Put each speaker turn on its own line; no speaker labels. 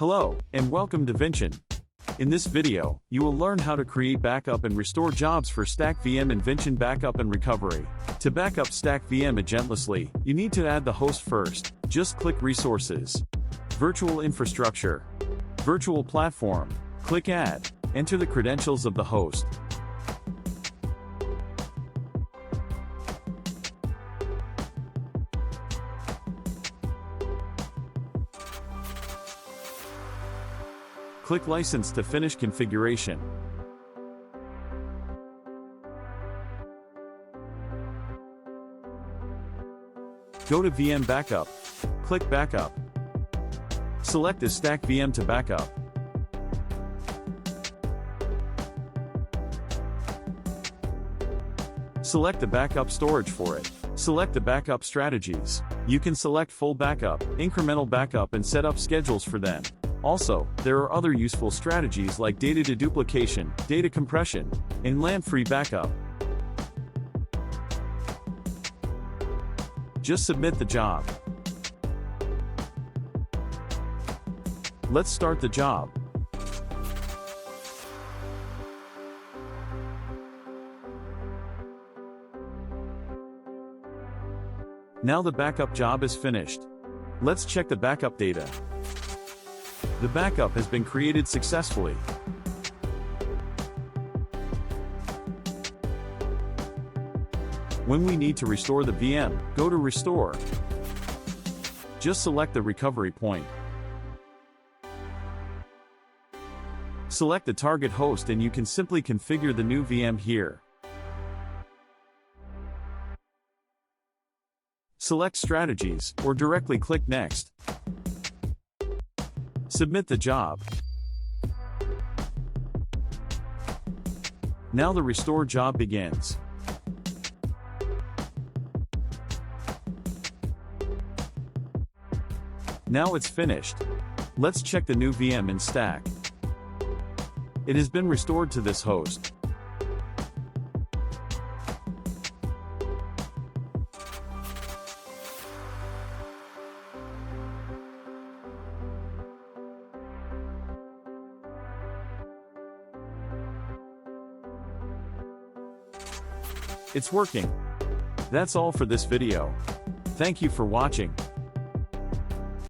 Hello, and welcome to Vinchin. In this video, you will learn how to create backup and restore jobs for Stack VM in Vinchin Backup and Recovery. To backup Stack VM agentlessly, you need to add the host first. Just click Resources, Virtual Infrastructure, Virtual Platform. Click Add. Enter the credentials of the host. Click License to finish configuration. Go to VM Backup. Click Backup. Select the Stack VM to backup. Select the backup storage for it. Select the backup strategies. You can select full backup, incremental backup, and set up schedules for them. Also, there are other useful strategies like data deduplication, data compression, and LAN-free backup. Just submit the job. Let's start the job. Now the backup job is finished. Let's check the backup data. The backup has been created successfully. When we need to restore the VM, go to Restore. Just select the recovery point. Select the target host and you can simply configure the new VM here. Select Strategies, or directly click Next. Submit the job. Now the restore job begins. Now it's finished. Let's check the new VM in Stack. It has been restored to this host. It's working. That's all for this video. Thank you for watching.